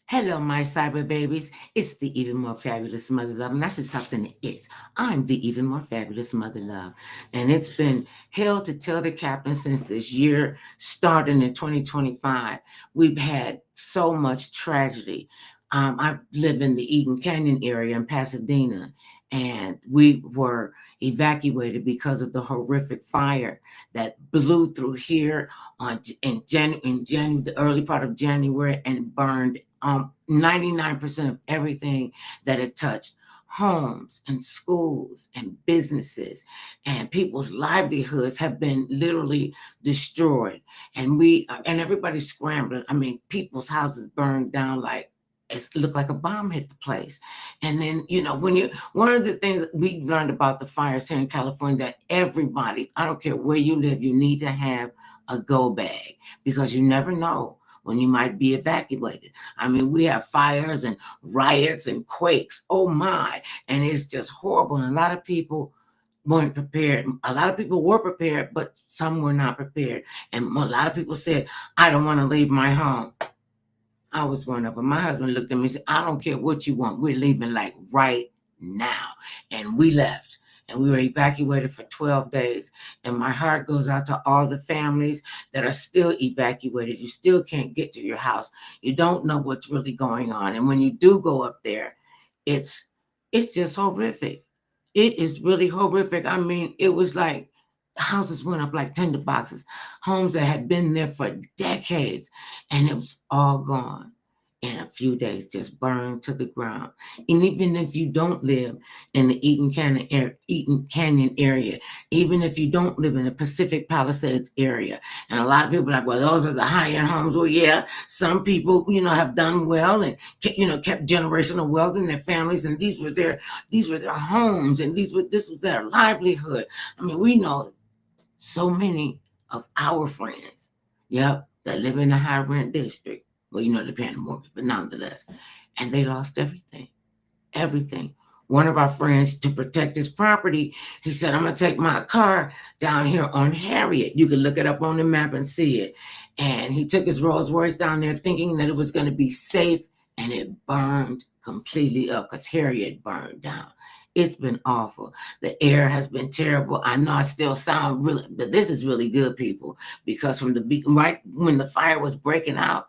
Hello, my cyber babies. It's the even more fabulous Mother Love. And that's just stop saying it's. I'm the even more fabulous Mother Love. And it's been hell to tell the captain since this year starting in 2025. We've had so much tragedy. I live in the Eden Canyon area in Pasadena, and we were evacuated because of the horrific fire that blew through here in the early part of January and burned 99% of everything that it touched, homes and schools and businesses and people's livelihoods have been literally destroyed. And everybody's scrambling. I mean, people's houses burned down like it looked like a bomb hit the place. And then, one of the things we learned about the fires here in California, that everybody, I don't care where you live, you need to have a go bag, because you never know when you might be evacuated. I mean, we have fires and riots and quakes. Oh my. And it's just horrible. And a lot of people weren't prepared. A lot of people were prepared, but some were not prepared. And a lot of people said, I don't want to leave my home. I was one of them. My husband looked at me and said, I don't care what you want. We're leaving like right now. And we left. And we were evacuated for 12 days. And my heart goes out to all the families that are still evacuated. You still can't get to your house. You don't know what's really going on. And when you do go up there, it's it's just horrific. It is really horrific. I mean, it was like houses went up like tinder boxes, homes that had been there for decades, and it was all gone in a few days, just burned to the ground. And even if you don't live in the Eden Canyon area, even if you don't live in the Pacific Palisades area, and a lot of people are like, well, those are the high-end homes. Well, yeah, some people, have done well and kept generational wealth in their families, and these were their homes, and this was their livelihood. I mean, we know so many of our friends, yep, that live in the high rent district. Well, they're paying a mortgage, but nonetheless. And they lost everything. Everything. One of our friends, to protect his property, he said, I'm going to take my car down here on Harriet. You can look it up on the map and see it. And he took his Rolls Royce down there thinking that it was going to be safe, and it burned completely up because Harriet burned down. It's been awful. The air has been terrible. I know I still sound really, but this is really good, people, because right when the fire was breaking out,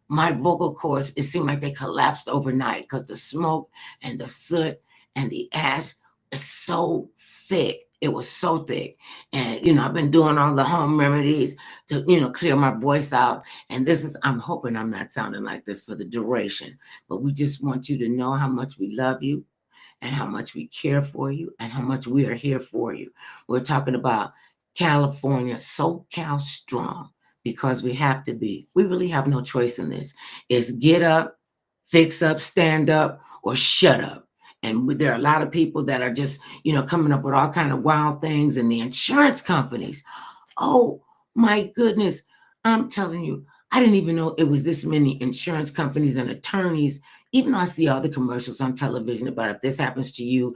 my vocal cords, it seemed like they collapsed overnight because the smoke and the soot and the ash is so thick. It was so thick. And, I've been doing all the home remedies to, clear my voice out. And I'm hoping I'm not sounding like this for the duration, but we just want you to know how much we love you and how much we care for you and how much we are here for you. We're talking about California, SoCal strong, because we have to be. We really have no choice in this. It's get up, fix up, stand up, or shut up. And there are a lot of people that are just, coming up with all kind of wild things. And the insurance companies, oh my goodness, I'm telling you, I didn't even know it was this many insurance companies and attorneys. Even though I see all the commercials on television about if this happens to you,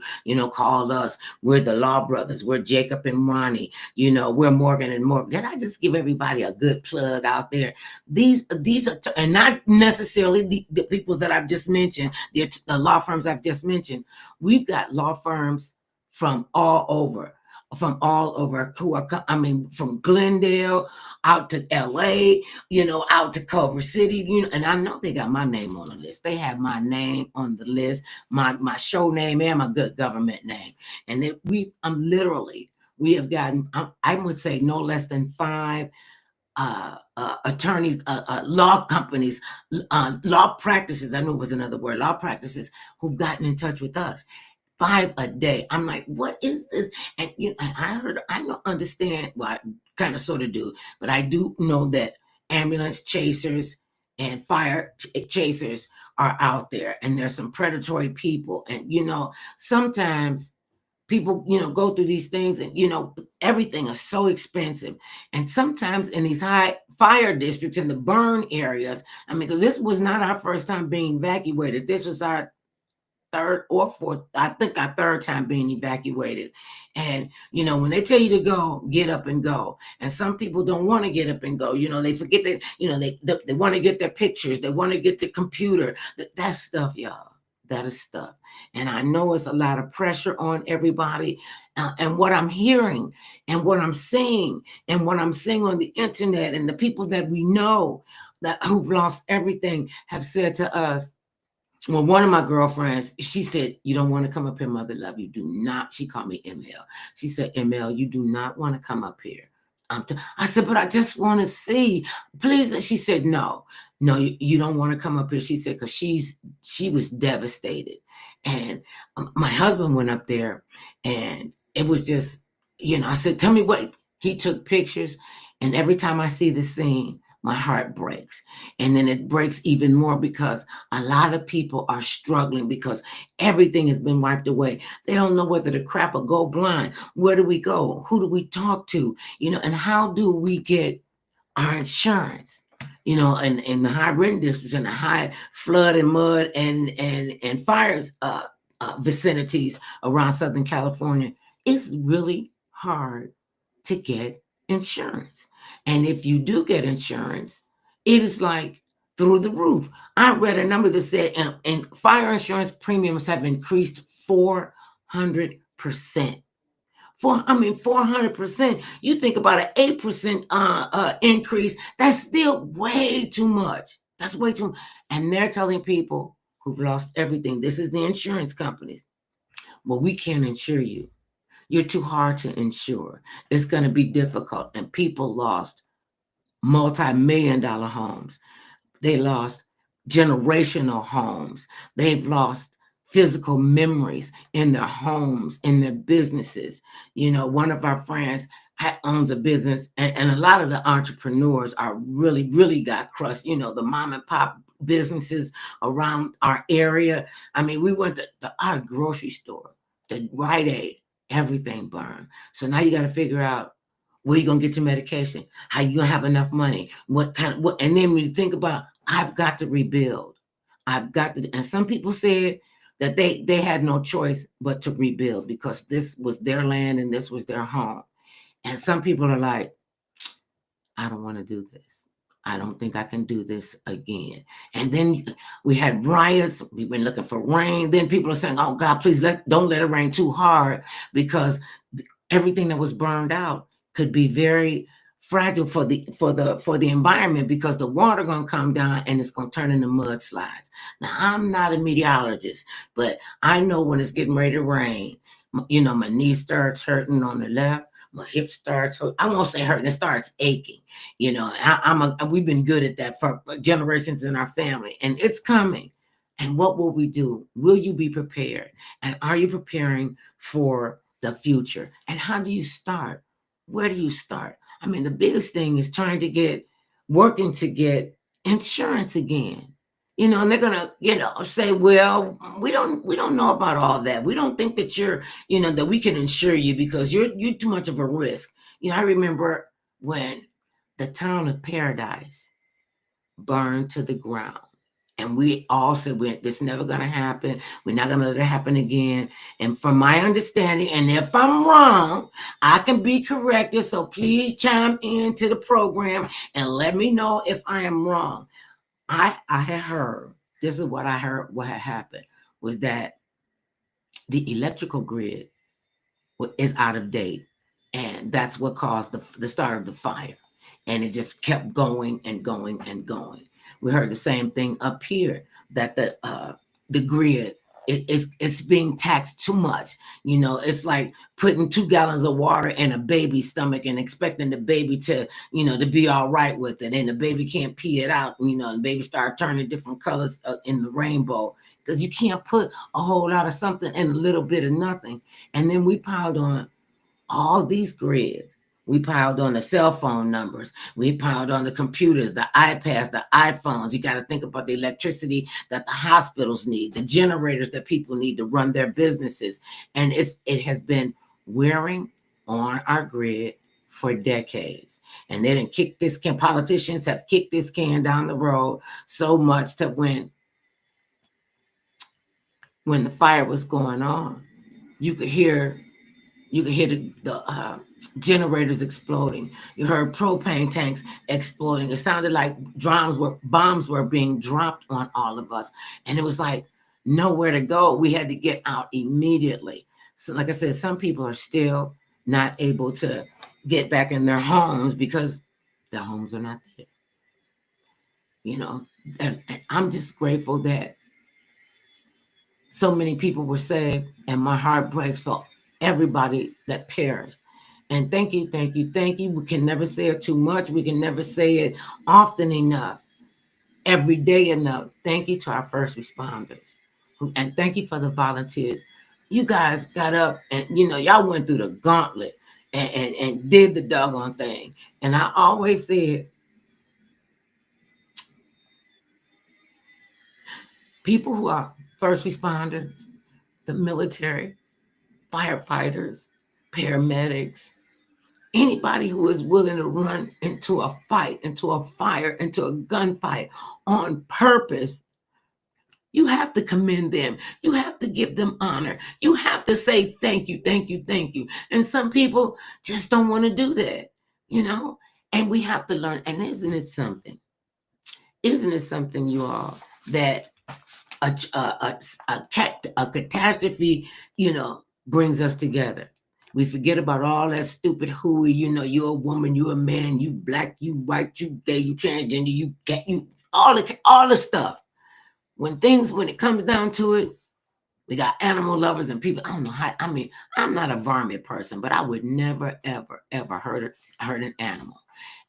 call us. We're the Law Brothers. We're Jacob and Ronnie. We're Morgan and Morgan. Did I just give everybody a good plug out there? These are, and not necessarily the people that I've just mentioned, the law firms I've just mentioned. We've got law firms from all over who are, from Glendale out to LA, out to Culver City, and I know they got my name on the list. They have my name on the list, my show name and my good government name. And we have gotten, I would say no less than 5 attorneys, law companies, law practices. I knew it was another word, law practices who've gotten in touch with us. 5 a day. I'm like, what is this? And I don't understand. Well, I kind of sort of do, but I do know that ambulance chasers and fire chasers are out there, and there's some predatory people. And sometimes people, go through these things, and everything is so expensive. And sometimes in these high fire districts, in the burn areas, because this was not our first time being evacuated. This was our third or fourth, I think our third time being evacuated. And, when they tell you to go, get up and go. And some people don't want to get up and go. They forget that, they want to get their pictures. They want to get the computer. That stuff, y'all. That is stuff. And I know it's a lot of pressure on everybody. And what I'm hearing and what I'm seeing and what I'm seeing on the internet and the people that we know that who've lost everything have said to us, well, one of my girlfriends, she said, you don't want to come up here, Mother Love. You do not. She called me ML. She said, ML, you do not want to come up here. I said, but I just want to see, please. And she said, no, you don't want to come up here. She said, because she was devastated. And my husband went up there and it was just, I said, tell me what. He took pictures. And every time I see the scene, my heart breaks. And then it breaks even more because a lot of people are struggling because everything has been wiped away. They don't know whether to crap or go blind. Where do we go? Who do we talk to? And how do we get our insurance? In the high wind districts and the high flood and mud and fires vicinities around Southern California, it's really hard to get insurance. And if you do get insurance, it is like through the roof. I read a number that said and fire insurance premiums have increased 400%. 400%. You think about an 8% increase, that's still way too much. That's way too much. And they're telling people who've lost everything, this is the insurance companies, well, we can't insure you. You're too hard to insure. It's going to be difficult. And people lost multi-million-dollar homes. They lost generational homes. They've lost physical memories in their homes, in their businesses. One of our friends owns a business, and a lot of the entrepreneurs are really, really got crushed. The mom and pop businesses around our area. I mean, we went to our grocery store, the Rite Aid, everything burned. So now you got to figure out where you gonna get your medication, how you gonna have enough money, and then when you think about, I've got to rebuild. I've got to, and some people said that they had no choice but to rebuild because this was their land and this was their home. And some people are like, I don't want to do this. I don't think I can do this again. And then we had riots. We've been looking for rain. Then people are saying, oh God, please don't let it rain too hard because everything that was burned out could be very fragile for the environment because the water gonna come down and it's gonna turn into mudslides. Now I'm not a meteorologist, but I know when it's getting ready to rain, my knee starts hurting on the left, my hip starts hurt. I won't say hurting, it starts aching. We've been good at that for generations in our family, and it's coming. And what will we do? Will you be prepared? And are you preparing for the future? And how do you start? Where do you start? I mean, the biggest thing is working to get insurance again. And they're gonna, say, well, we don't know about all that. We don't think that that we can insure you because you're too much of a risk. I remember when the town of Paradise burned to the ground. And we all said, this is never going to happen. We're not going to let it happen again. And from my understanding, and if I'm wrong, I can be corrected. So please chime into the program and let me know if I am wrong. I had heard, this is what I heard, what had happened was that the electrical grid is out of date. And that's what caused the start of the fire. And it just kept going and going and going. We heard the same thing up here, that the grid it's being taxed too much. It's like putting 2 gallons of water in a baby's stomach and expecting the baby to to be all right with it, and the baby can't pee it out. And the baby start turning different colors in the rainbow because you can't put a whole lot of something in a little bit of nothing. And then we piled on all these grids. We piled on the cell phone numbers. We piled on the computers, the iPads, the iPhones. You got to think about the electricity that the hospitals need, the generators that people need to run their businesses. And it has been wearing on our grid for decades. And they didn't kick this can. Politicians have kicked this can down the road so much that when when the fire was going on, you could hear the generators exploding. You heard propane tanks exploding. It sounded like bombs were being dropped on all of us, and it was like nowhere to go. We had to get out immediately. So, like I said, some people are still not able to get back in their homes because their homes are not there. You know, and I'm just grateful that so many people were saved, and my heart breaks for everybody that perished. And thank you, thank you, thank you. We can never say it too much. We can never say it often enough, every day enough. Thank you to our first responders. And thank you for the volunteers. You guys got up and, y'all went through the gauntlet and did the doggone thing. And I always said, people who are first responders, the military, firefighters, paramedics, anybody who is willing to run into a fight, into a fire, into a gunfight on purpose, you have to commend them. You have to give them honor. You have to say thank you, thank you, thank you. And some people just don't want to do that, you know? And we have to learn. And isn't it something? Isn't it something, you all, that a catastrophe, brings us together. We forget about all that stupid hooey, you're a woman, you're a man, you black, you white, you gay, you transgender, you get you all the stuff. When it comes down to it, we got animal lovers and people. I don't know how. I mean, I'm not a varmint person, but I would never, ever, ever hurt an animal.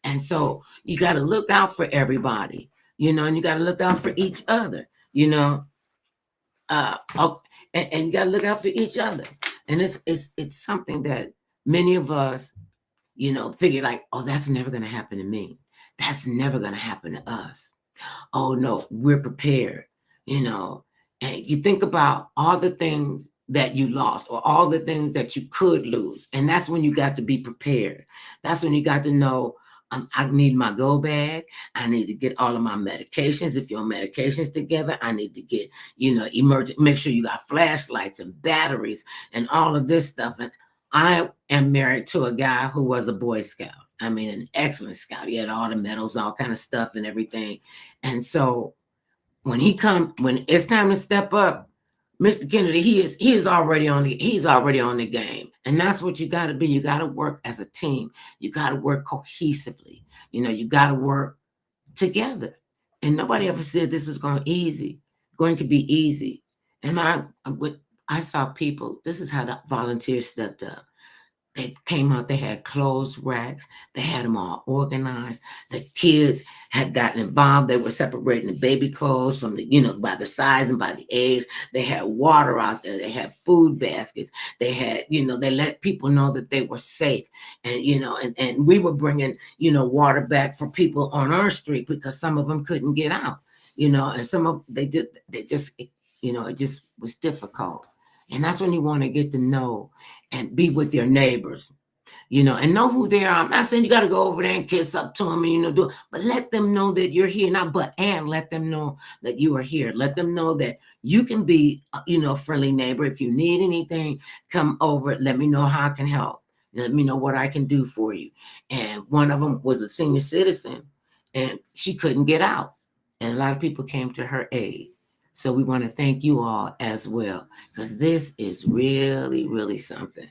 And so you got to look out for everybody, and you got to look out for each other, you know oh, and you got to look out for each other. And it's something that many of us, figure like, oh, that's never going to happen to me. That's never going to happen to us. Oh no, we're prepared, you know. And you think about all the things that you lost or all the things that you could lose. And that's when you got to be prepared. That's when you got to know, I need my go bag. I need to get all of my medications. If your medications together, I need to get, emergent, make sure you got flashlights and batteries and all of this stuff. And I am married to a guy who was a Boy Scout. I mean, an excellent scout. He had all the medals, all kind of stuff and everything. And so when it's time to step up, Mr. Kennedy, he's already on the game. And that's what you got to be. You got to work as a team. You got to work cohesively. You got to work together. And nobody ever said this is going to be easy. And I saw people, this is how the volunteers stepped up. They came out, they had clothes racks, they had them all organized. The kids had gotten involved. They were separating the baby clothes from by the size and by the age. They had water out there, they had food baskets, they had, they let people know that they were safe. And, and we were bringing, water back for people on our street because some of them couldn't get out, and some of they just, it just was difficult. And that's when you want to get to know and be with your neighbors, and know who they are. I'm not saying you got to go over there and kiss up to them and, but let them know that you're here. And let them know that you are here. Let them know that you can be, a friendly neighbor. If you need anything, come over. Let me know how I can help. Let me know what I can do for you. And one of them was a senior citizen and she couldn't get out. And a lot of people came to her aid. So we want to thank you all as well, because this is really, really something.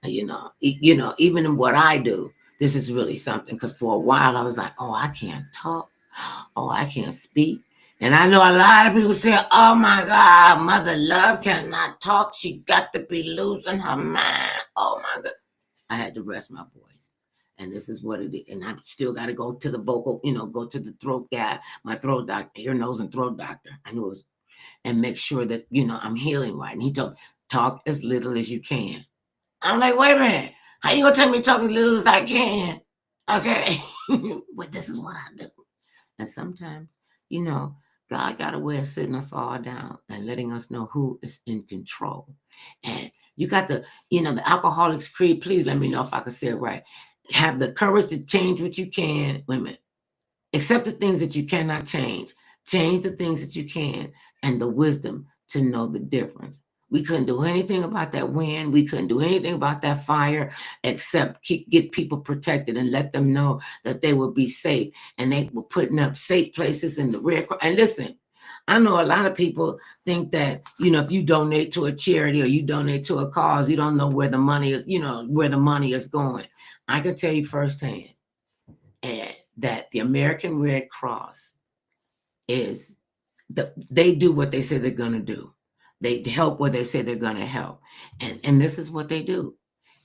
Even in what I do, this is really something. Because for a while I was like, oh, I can't talk. Oh, I can't speak. And I know a lot of people say, oh my God, Mother Love cannot talk. She got to be losing her mind. Oh my God. I had to rest my voice. And this is what it is. And I still got to go to the vocal, go to the throat guy, my throat doctor, ear, nose, and throat doctor. I knew it was, and make sure that, I'm healing right. And he told me, talk as little as you can. I'm like, wait a minute. How you gonna tell me to talk as little as I can? Okay. But this is what I do. And sometimes, God got a way of sitting us all down and letting us know who is in control. And you got the Alcoholics Creed. Please let me know if I can say it right. Have the courage to change what you can. Wait a minute. Accept the things that you cannot change. Change the things that you can, and the wisdom to know the difference. We couldn't do anything about that wind. We couldn't do anything about that fire except get people protected and let them know that they would be safe. And they were putting up safe places in the Red Cross. And listen, I know a lot of people think that, if you donate to a charity or you donate to a cause, you don't know where the money is, where the money is going. I can tell you firsthand that the American Red Cross is they do what they say they're going to do. They help where they say they're going to help. And this is what they do.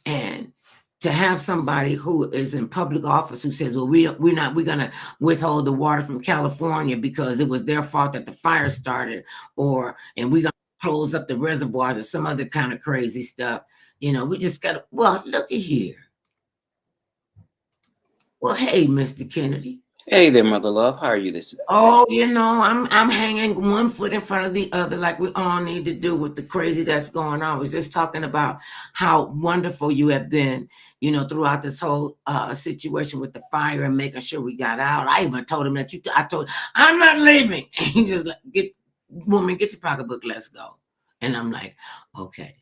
And to have somebody who is in public office who says, well, we're going to withhold the water from California because it was their fault that the fire started, and we're going to close up the reservoirs or some other kind of crazy stuff. We just got to, well, look at here. Well, hey, Mr. Kennedy. Hey there, mother love. How are you this day? Oh, I'm hanging one foot in front of the other like we all need to do with the crazy that's going on. I was just talking about how wonderful you have been, throughout this whole situation with the fire and making sure we got out. I even told him that I'm not leaving. And he just like, get your pocketbook, let's go. And I'm like, okay.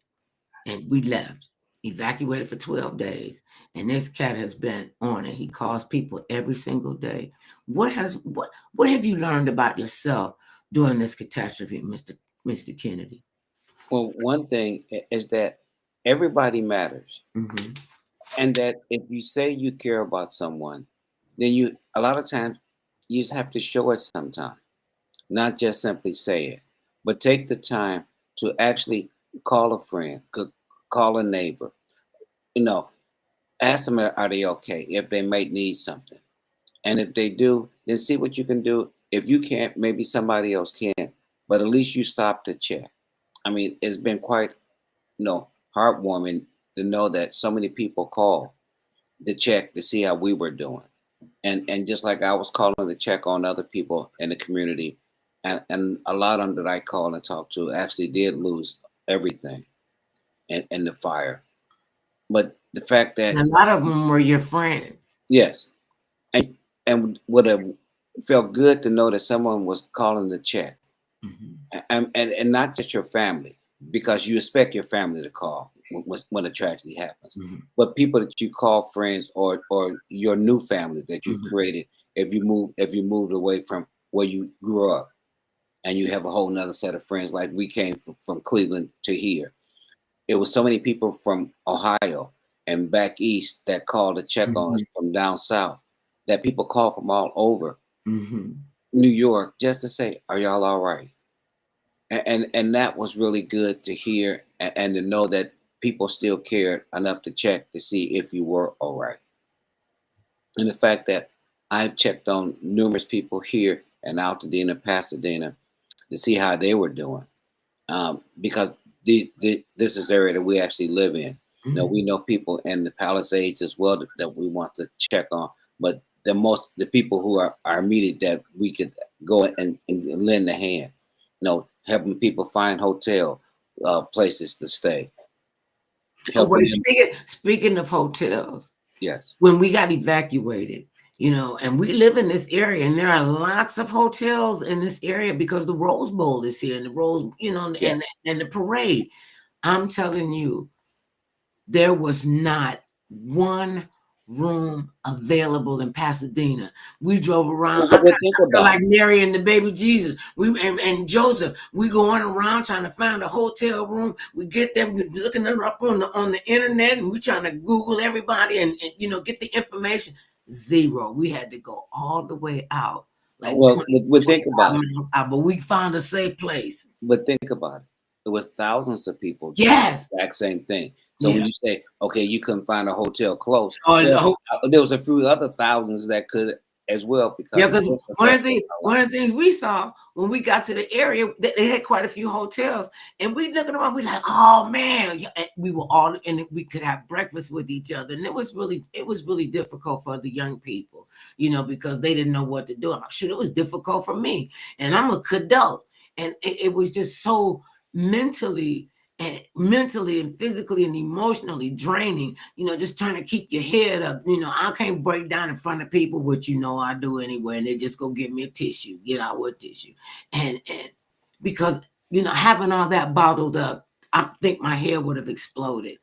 And we left. Evacuated for 12 days, and this cat has been on it. He calls people every single day. What have you learned about yourself during this catastrophe, Mr. Kennedy? Well, one thing is that everybody matters, and that if you say you care about someone, then a lot of times you just have to show it sometime, not just simply say it, but take the time to actually call a friend, call a neighbor, ask them are they okay if they might need something. And if they do, then see what you can do. If you can't, maybe somebody else can. But at least you stop to check. I mean, it's been quite, heartwarming to know that so many people call to check to see how we were doing. And just like I was calling to check on other people in the community, and a lot of them that I called and talked to actually did lose everything in the fire. But the fact that a lot of them were your friends. Yes, and would have felt good to know that someone was calling to check, and not just your family, because you expect your family to call when a tragedy happens, but people that you call friends or your new family that you've created if you moved away from where you grew up, and you have a whole nother set of friends. Like we came from Cleveland to here. It was so many people from Ohio and back east that called to check on us from down south, that people call from all over New York just to say, are y'all all right? And that was really good to hear, and to know that people still cared enough to check to see if you were all right. And the fact that I've checked on numerous people here in Altadena, Pasadena, to see how they were doing, because this is the area that we actually live in. We know people in the Palisades as well that we want to check on, but the people who are immediate that we could go and lend a hand, helping people find hotel places to stay. Speaking of hotels, yes, when we got evacuated, and we live in this area, and there are lots of hotels in this area because the Rose Bowl is here, and the Rose, yes. and the parade. I'm telling you, there was not one room available in Pasadena. We drove around. I feel like Mary and the baby Jesus. And Joseph. We going around trying to find a hotel room. We get there, we looking them up on the internet, and we trying to Google everybody and get the information. Zero. We had to go all the way out. Like think about miles out, but we found a safe place. But think about it. It was thousands of people doing yes. the exact same thing. So when you say, okay, you couldn't find a hotel close, there was a few other thousands that could as well. Because one of the things we saw when we got to the area, they had quite a few hotels, and we looking around, we like, oh man, we were all, and we could have breakfast with each other, and it was really difficult for the young people, because they didn't know what to do. I'm sure it was difficult for me, and I'm a adult, and it was just so mentally and physically and emotionally draining, just trying to keep your head up. I can't break down in front of people, which I do anyway, and they just go get me a tissue, get out with tissue. And because having all that bottled up, I think my hair would have exploded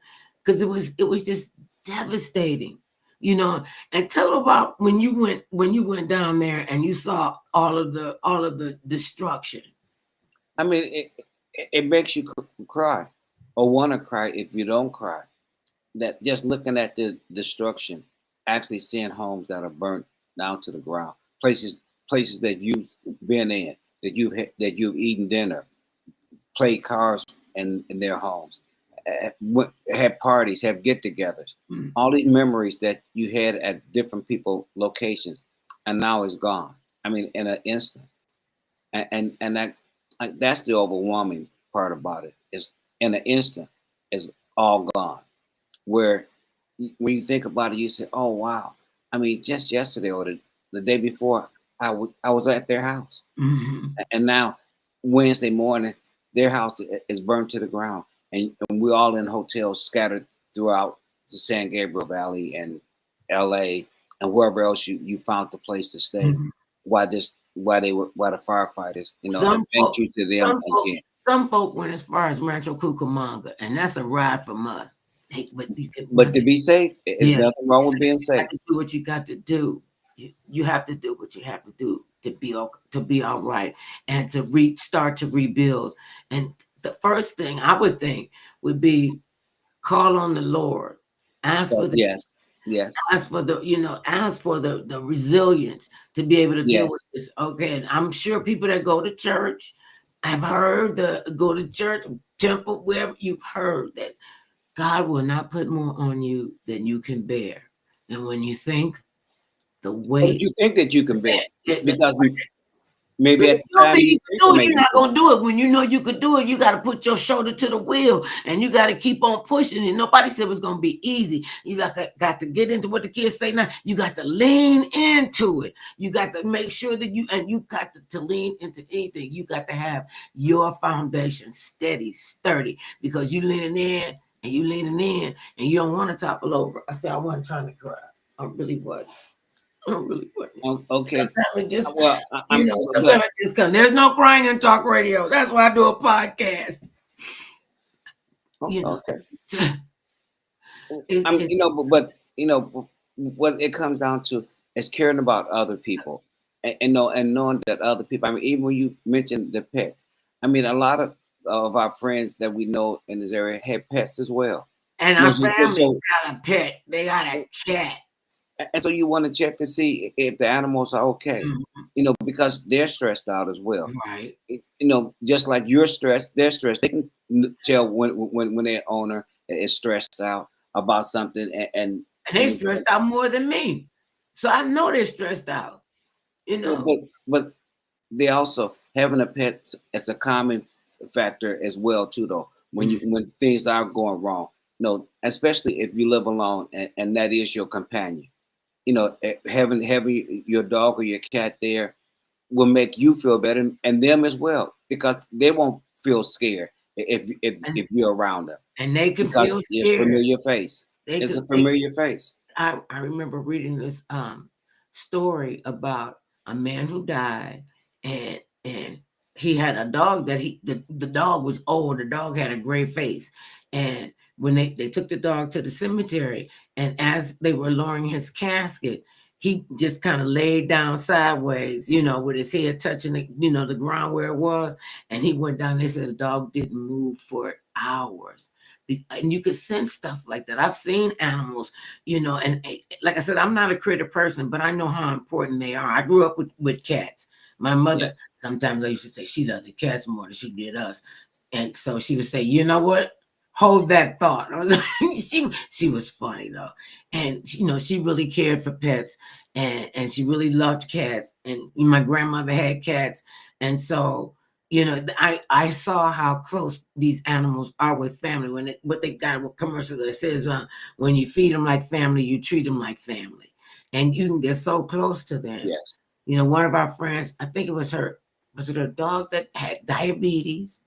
because it was just devastating. You know, and tell about when you went down there and you saw all of the destruction. I mean, it makes you cry or want to cry if you don't cry. That just looking at the destruction, actually seeing homes that are burnt down to the ground, places that you've been in, that you've eaten dinner, played cards in their homes, had parties, have get-togethers, Mm. all these memories that you had at different people locations, and now it's gone. I mean, in an instant, and that's the overwhelming part about it. Is in an instant, it's all gone. Where when you think about it, you say, "Oh wow!" I mean, just yesterday or the day before, I was at their house, Hmm. and now Wednesday morning, their house is burned to the ground, and we're all in hotels scattered throughout the San Gabriel Valley and L.A. and wherever else you found the place to stay. Hmm. Why the firefighters, and Some thank folk, you to them some folk, again. some folk went as far as Rancho Cucamonga, and that's a ride from us. Hey, but you can But to once, be safe, it's yeah, nothing wrong with being you got safe. to do what you got to do. You have to do what you have to do to be all right and to start to rebuild. And the first thing I would think would be call on the Lord, ask for But the yes, yes, ask for the resilience to be able to deal with yes. this. Okay, and I'm sure people that go to church, I've heard the go to church, temple, wherever you've heard that God will not put more on you than you can bear. And when you think the But weight, you think that you can bear because because maybe if at you the don't time think you you can think do that it, maybe you're you not can. gonna do it. When you know you could do it, you got to put your shoulder to the wheel, and you got to keep on pushing. And nobody said it was gonna be easy. You got to get into what the kids say now. You got to lean into it. You got to make sure that you got to lean into anything. You got to have your foundation steady, sturdy, because you leaning in and you leaning in, and you don't want to topple over. I said I wasn't trying to cry. I really wasn't. I really wasn't. Okay. Sometimes it just Well, but sometimes I just come. There's no crying in talk radio. That's why I do a podcast. You know, okay. it's But what it comes down to is caring about other people, and knowing that other people. I mean, even when you mentioned the pets, I mean, a lot of our friends that we know in this area have pets as well. and You our know, family got a pet. They got a cat. and so you want to check to see if the animals are okay. Mhm. Because they're stressed out as well. Right. Just like you're stressed, they're stressed. They can tell when their owner is stressed out about something, And they stressed out more than me. So I know they're stressed out. You well, know. but they also having a pet as a common factor as well too, though. Mhm. When things are going wrong, especially if you live alone and that is your companion. Having your dog or your cat there will make you feel better and them as well because they won't feel scared And if you're around them they can because feel it's scared. familiar face. They It's could a they familiar face. I remember reading this story about a man who died, and he had a dog that the dog was old. The dog had a gray face. And when they took the dog to the cemetery, and as they were lowering his casket, he just kind of laid down sideways, with his head touching the ground where it was. And he went down. They said the dog didn't move for hours. And you could sense stuff like that. I've seen animals, and like I said, I'm not a critter person, but I know how important they are. I grew up with cats. My mother, Yes. sometimes I used to say she loved the cats more than she did us. And so she would say, you know what? Hold that thought. She was funny though. And she really cared for pets, and she really loved cats. And my grandmother had cats. And so I saw how close these animals are with family. What they got a commercial that says, when you feed them like family, you treat them like family, and you can get so close to them. Yes. One of our friends, I think it was it her dog that had diabetes,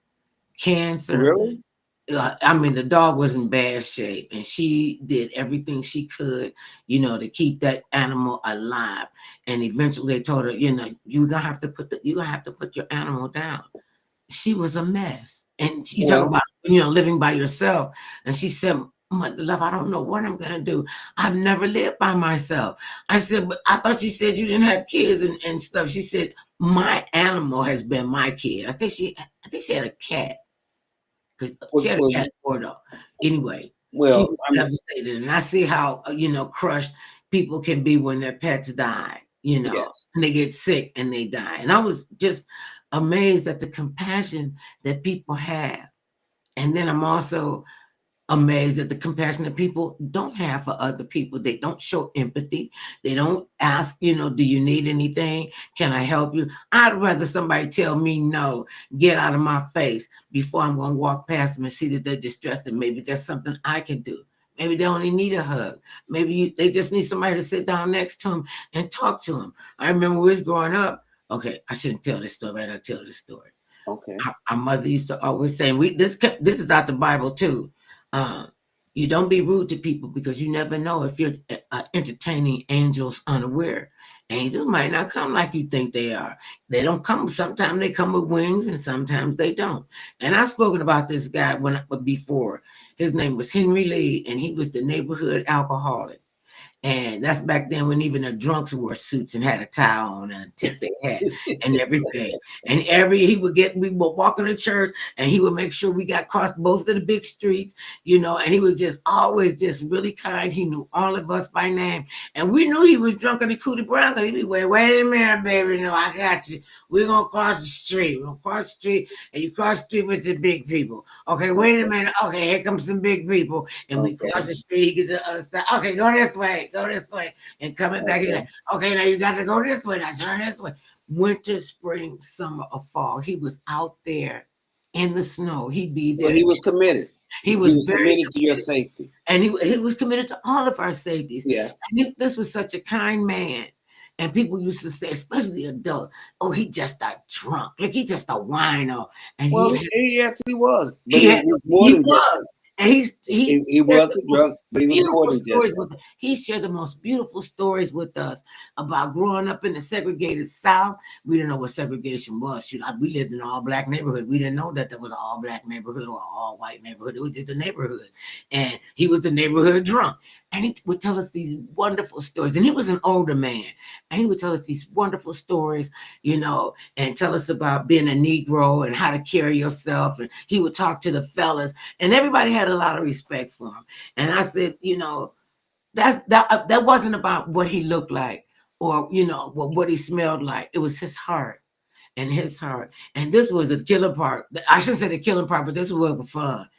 cancer. Really? I mean, the dog was in bad shape, and she did everything she could, to keep that animal alive. And eventually, they told her, you're gonna have to put your animal down. she was a mess. And you talk Well, about, living by yourself. And she said, Mother Love, I don't know what I'm gonna do. I've never lived by myself. I said, but I thought you said you didn't have kids and stuff. She said, my animal has been my kid. I think she had a cat because she well, had a well, cat before though. Anyway, she well, was I'm devastated, and I see how crushed people can be when their pets die. yes. And they get sick and they die. And I was just amazed at the compassion that people have. And then I'm also amazed at the compassion that people don't have for other people. They don't show empathy. They don't ask, do you need anything? Can I help you? I'd rather somebody tell me no, get out of my face before I'm going to walk past them and see that they're distressed and maybe there's something I can do. Maybe they only need a hug. Maybe they just need somebody to sit down next to them and talk to them. I remember when we was growing up. Okay, I shouldn't tell this story, but I gotta tell this story. Okay. Our mother used to always say, and this is out the Bible too. Uh, you don't be rude to people because you never know if you're entertaining angels unaware. Angels might not come like you think they are. They don't come. Sometimes they come with wings, and sometimes they don't. And I've spoken about this guy before. His name was Henry Lee, and he was the neighborhood alcoholic. And that's back then when even the drunks wore suits and had a tie on and a tip their hat and everything. And we were walking to church and he would make sure we got across both of the big streets, and he was just always just really kind. He knew all of us by name. And we knew he was drunk on the Cootie Brown because he'd be, wait a minute, baby. No, I got you. We're going to cross the street. We're going to cross the street and you cross the street with the big people. Okay, wait a minute. Okay, here comes some big people. And we cross Okay. the street. He gets to us. Okay, go this way. And coming back in. Okay. Okay, now you got to go this way. Now turn this way. Winter, spring, summer, or fall. He was out there in the snow. He'd be Well, there. he was committed. He He was was very committed to your committed. safety. And he was committed to all of our safeties. Yes. This was such a kind man. And people used to say, especially adults, oh, he just a drunk. Like he just a wino. And Well, yes, he was, but he he had was more he than just was. that. And he He shared was the a most drunk, but he was more beautiful than just stories that. with us. He shared the most beautiful stories with us about growing up in the segregated South. We didn't know what segregation was. Shoot, we lived in an all black neighborhood. We didn't know that there was an all black neighborhood or an all white neighborhood. It was just a neighborhood. And he was the neighborhood drunk. And he would tell us these wonderful stories. And he was an older man. And he would tell us these wonderful stories, and tell us about being a Negro and how to carry yourself. And he would talk to the fellas, and everybody had a lot of respect for him. And I said, that wasn't about what he looked like or what he smelled like. It was his heart and his heart. And this was the killer part. I shouldn't say the killing part, but this was fun.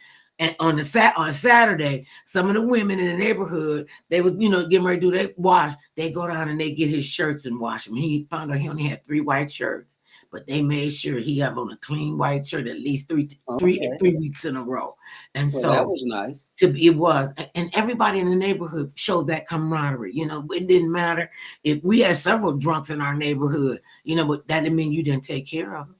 And on Saturday, some of the women in the neighborhood, they would, getting ready to do their wash. They go down and they get his shirts and wash them. He found out he only had 3 white shirts, but they made sure he have on a clean white shirt at least Okay. 3 weeks in a row. And Well, that so was nice. it was, and everybody in the neighborhood showed that camaraderie. It didn't matter if we had several drunks in our neighborhood, but that didn't mean you didn't take care of them.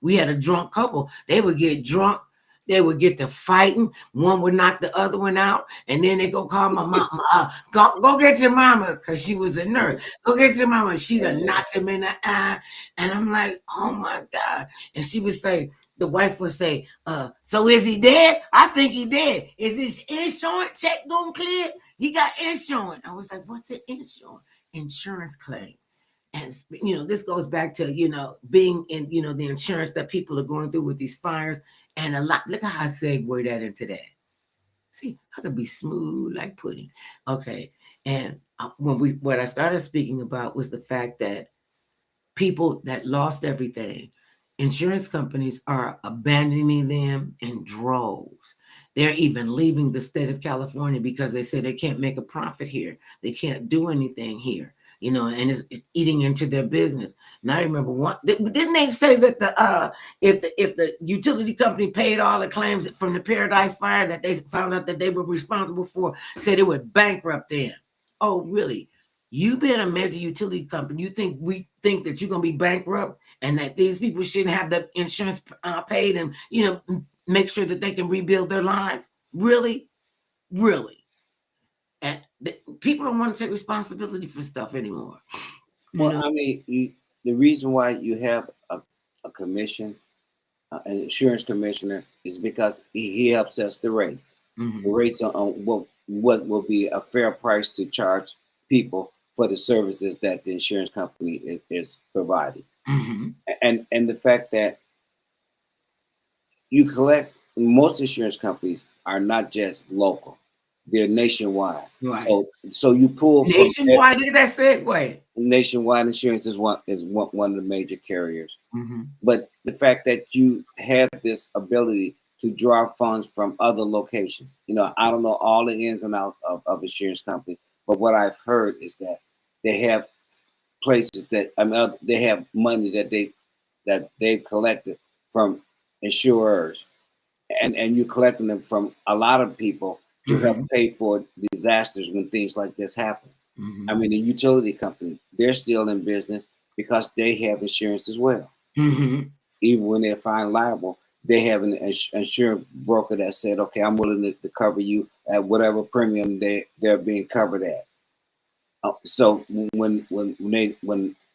We had a drunk couple. They would get drunk. They would get to fighting. One would knock the other one out, and then they go call my mom. Go get your mama, because she was a nurse. Go get your mama. She'd have knocked him in the eye, and I'm like, oh my god. And she would say, the wife would say, so is he dead? I think he dead. Is his insurance check gonna clear? He got insurance. I was like, what's an insurance? Insurance claim. And this goes back to being in the insurance that people are going through with these fires, and a lot. Look how I segue that into that. See, I could be smooth like pudding. Okay, and what I started speaking about was the fact that people that lost everything, insurance companies are abandoning them in droves. They're even leaving the state of California because they say they can't make a profit here. They can't do anything here, and it's eating into their business. And I remember didn't they say that if the utility company paid all the claims from the Paradise Fire that they found out that they were responsible for, said it would bankrupt them. Oh, really? You being a major utility company, you think we think that you're gonna be bankrupt and that these people shouldn't have the insurance paid and make sure that they can rebuild their lives? Really, really? And people don't want to take responsibility for stuff anymore. You Well, know, I mean, the reason why you have a commission insurance commissioner, is because he helps us the Mm-hmm. rates on what will be a fair price to charge people for the services that the insurance company is providing. Mm-hmm. And the fact that you collect, most insurance companies are not just local; they're nationwide. Right. So you pull from Nationwide, look at that segue. nationwide. Insurance is one of the major carriers. Mm-hmm. But the fact that you have this ability to draw funds from other locations, I don't know all the ins and outs of insurance companies, but what I've heard is that they have places that, I mean, they have money that they've collected from insurers, and you're collecting them from a lot of people to help Mm-hmm. pay for disasters when things like this happen. I Mm-hmm. mean, the utility company, they're still in business because they have insurance as well. Mm-hmm. Even when they're found liable, they have an insurance broker that said, okay, I'm willing to cover you at whatever premium they're being covered at. So when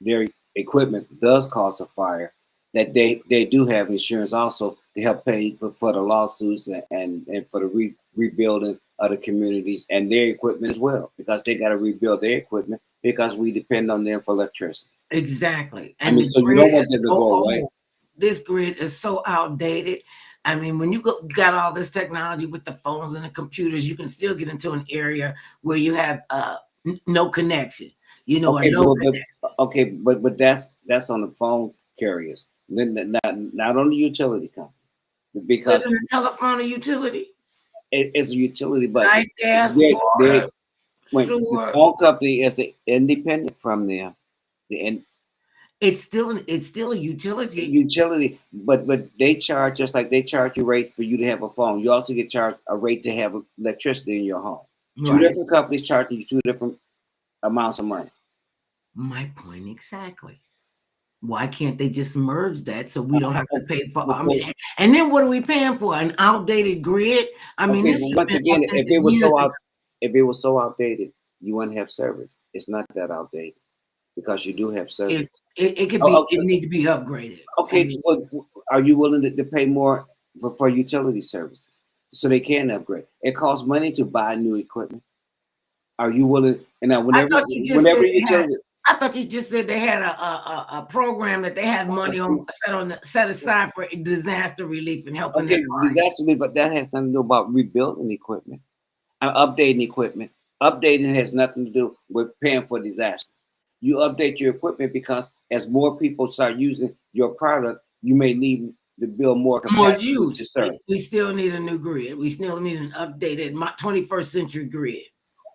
their equipment does cause a fire, that they do have insurance also to help pay for the lawsuits, and for the rebuilding of the communities and their equipment as well, because they got to rebuild their equipment because we depend on them for electricity. Exactly. I And mean, the so you grid don't want is them to so go away. old. This grid is so outdated. I mean, when you got all this technology with the phones and the computers, you can still get into an area where you have no connection, a Okay, low connection. but that's on the phone carriers, then not on the utility company, because Isn't a telephone a utility? it's a utility, but Night gas, they water, when the sewer. phone company is independent from them, the It's still a utility. utility, but they charge just like they charge you rate for you to have a phone. You also get charged a rate to have electricity in your home. Two Right. different companies charging you two different amounts of money. My point exactly. Why can't they just merge that so we don't have to pay for? I mean, Okay, and then what are we paying for? An outdated grid? I mean, okay, this but should have once been again, updated years ago. if it was so outdated, you wouldn't have service. It's not that outdated because you do have service. It could be. Oh, It need to be upgraded. I okay. mean, Well, are you willing to pay more for utility services so they can upgrade? It costs money to buy new equipment. Are you willing? And now, I thought you just said whenever they had. utility, I thought you just said they had a program that they had money set aside for disaster relief and helping their okay, clients. disaster relief, but that has nothing to do about rebuilding equipment, updating equipment. Updating has nothing to do with paying for disaster. You update your equipment because as more people start using your product, you may need to build more More capacity to juice. serve. We still need a new grid. We still need an updated 21st century grid.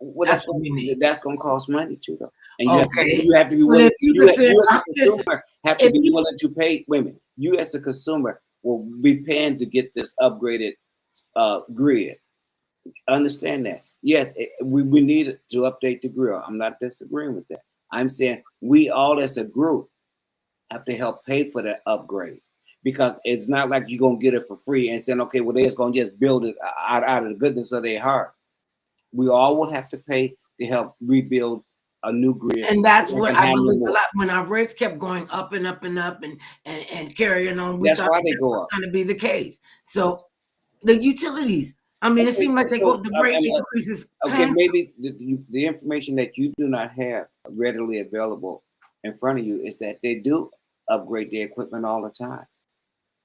Well, That's what we need. that's going to cost money too, though, and Okay. you have to be Well, willing. if you could say, You as a listen, consumer have to if be you willing to pay women. You as a consumer will be paying to get this upgraded grid. Understand that? Yes, we need to update the grid. I'm not disagreeing with that. I'm saying we all as a group have to help pay for that upgrade, because it's not like you're gonna get it for free and saying, okay, well, they're just gonna just build it out of the goodness of their heart. We all will have to pay to help rebuild a new grid and that's that what can I handle believe a more. lot. When our rates kept going up and up and up and carrying on, we That's thought why they that go was up. going to be the case. So the utilities, I mean, it Okay, seemed like they go so the rate increases okay, constant. maybe the information that you do not have readily available in front of you is that they do upgrade their equipment all the time.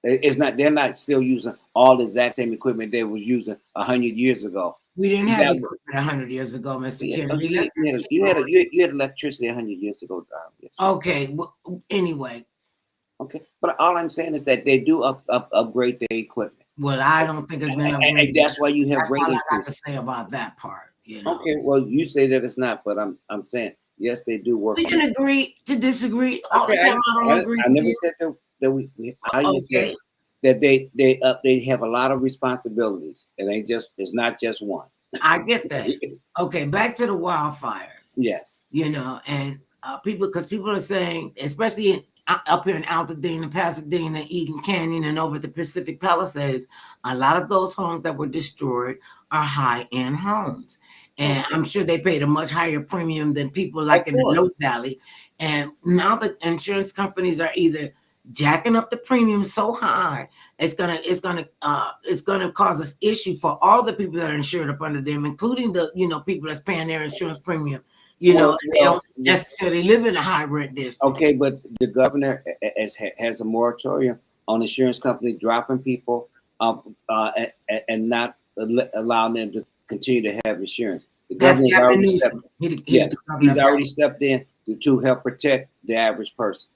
It's not, they're not still using all the exact same equipment they was using 100 years ago. We didn't You have got, equipment 100 years ago, Mr. yeah, Kennedy. Let's just keep going. you had electricity 100 years ago, darling. Yes, you Okay. Well, anyway, okay. But all I'm saying is that they do upgrade their equipment, well, I don't think it's been and upgraded. that's why you have That's rate all I got to increases. say about that part. Okay, well, you say that it's not, but I'm saying yes, they do work We on can it. agree to disagree. All the Okay, time I don't agree I with never you. said that I just said Okay. that they have a lot of responsibilities. It's not just one. I get that. Okay, back to the wildfires. Yes. And because people are saying, especially up here in Altadena, Pasadena, Eden Canyon, and over at the Pacific Palisades, a lot of those homes that were destroyed are high-end homes. And Okay. I'm sure they paid a much higher premium than people Of like in the course. North Valley. And now the insurance companies are either jacking up the premium so high, it's gonna cause us issue for all the people that are insured up under them, including the people that's paying their insurance premium, and they don't necessarily live in a high rent district. okay, but the governor has a moratorium on insurance company dropping people, and not allowing them to continue to have insurance. The That's governor's Gavin already stepped. Newsom. He Yeah, the governor he's of already California. stepped in to help protect the average person.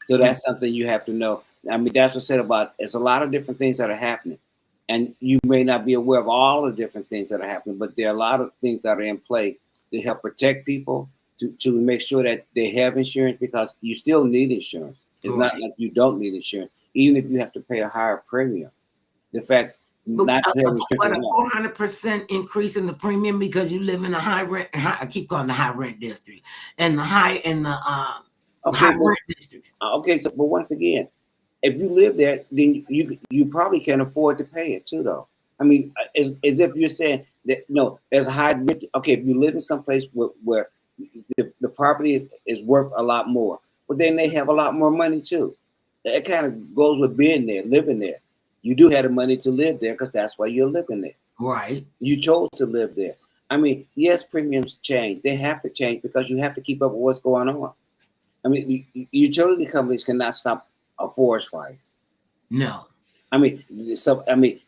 So that's something you have to know. I mean, that's what I said about it's a lot of different things that are happening. And you may not be aware of all the different things that are happening, but there are a lot of things that are in play to help protect people, to make sure that they have insurance because you still need insurance. It's not Right. like you don't need insurance, even if you have to pay a higher premium. The fact But not to have insurance what is a not. 400% increase in the premium because you live in a high rent. I keep calling the high rent district and the high Okay, but rent districts. okay, so but once again, if you live there, then you probably can afford to pay it too, though. I mean, as if you're saying that no, there's a high rent. Okay, if you live in some place where the property is worth a lot more, but then they have a lot more money too. It kind of goes with being there, living there. You do have the money to live there because that's why you're living there. Right. You chose to live there. I mean, yes, premiums change. They have to change because you have to keep up with what's going on. I mean, utility companies cannot stop a forest fire. No. I mean,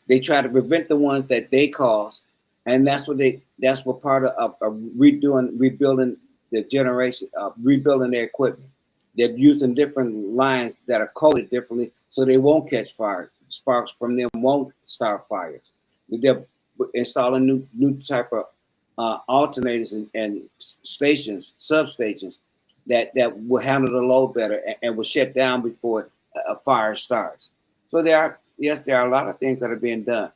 they try to prevent the ones that they cause, and that's what part of rebuilding the generation, rebuilding their equipment. They're using different lines that are coated differently, so they won't catch fires. Sparks from them won't start fires. They're installing new type of alternators and stations, substations that will handle the load better and will shut down before a fire starts. So there are a lot of things that are being done.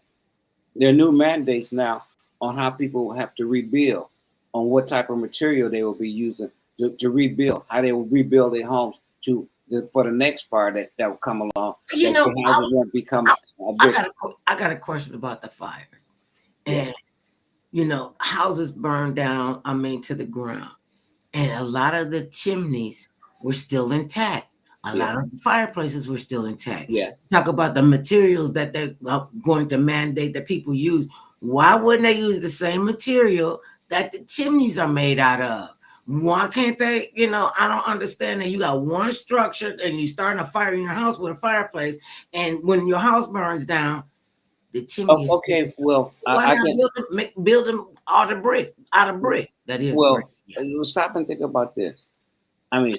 There are new mandates now on how people will have to rebuild, on what type of material they will be using to rebuild, how they will rebuild their homes for the next fire that will come along, You that know, your houses won't become I, a I bit. got I got a question about the fires. Yeah, And houses burned down, I mean, to the ground. And a lot of the chimneys were still intact. A yeah, lot of the fireplaces were still intact. yeah. Talk about the materials that they're going to mandate that people use. Why wouldn't they use the same material that the chimneys are made out of? Why can't they? I don't understand that you got one structure and you starting a fire in your house with a fireplace, and when your house burns down, the chimney is. Okay, well, Why I not can. build them out of brick? That is brick. Well, Yeah. stop and think about this. I mean,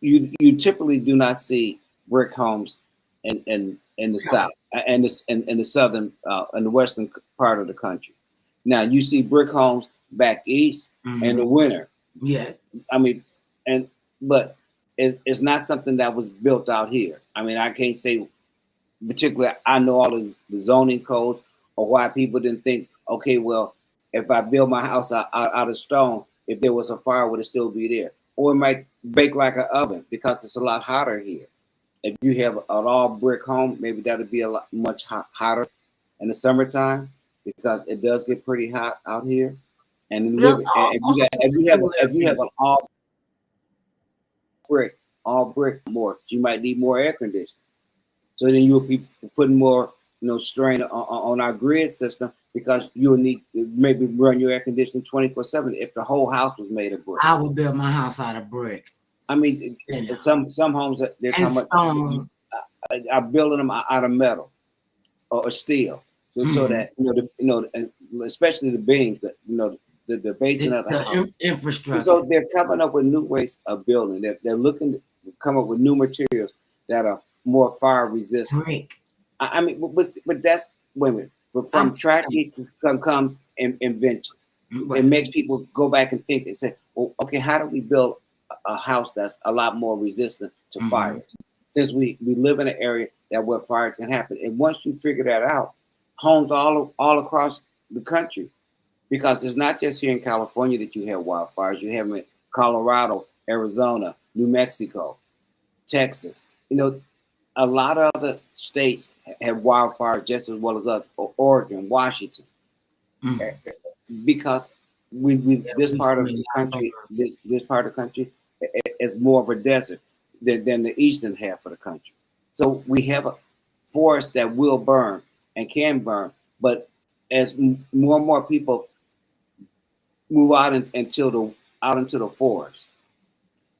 you typically do not see brick homes in the south and in the southern in the western part of the country. Now you see brick homes back east in the Mhm. winter. Yes. I mean, and but it's not something that was built out here. I mean, I can't say particularly. I know all the zoning codes or why people didn't think, okay, well, if I build my house out of stone, if there was a fire, would it still be there? Or it might bake like an oven because it's a lot hotter here. If you have an all brick home, maybe that'll be a lot much hotter in the summertime because it does get pretty hot out here. And There's if you also got if you have an brick all brick more, you might need more air conditioning. So then you'll be putting more strain on our grid system because you'll need to maybe run your air conditioning 24/7 if the whole house was made of brick. I would build my house out of brick, I mean, you know, some homes that they're and talking about stone. are building them out of metal or steel, so Mhm. that and especially the beams, that the basing of the The house. And infrastructure, so they're coming up with new ways of building. They're looking to come up with new materials that are more fire resistant. brick. I mean, but that's women. I'm From tragedy comes inventions. It right. makes people go back and think and say, well, okay, how do we build a house that's a lot more resistant to Mhm. fire? Since we live in an area that where fires can happen, and once you figure that out, homes all across the country, because it's not just here in California that you have wildfires. You have them in Colorado, Arizona, New Mexico, Texas. A lot of other states have wildfires just as well as us, or Oregon, Washington, Mhm. because we Yeah, this we've part of seen the a lot country, this part of the country is more of a desert. than the eastern half of the country. So we have a forest that will burn and can burn, but as more and more people move out into the forest,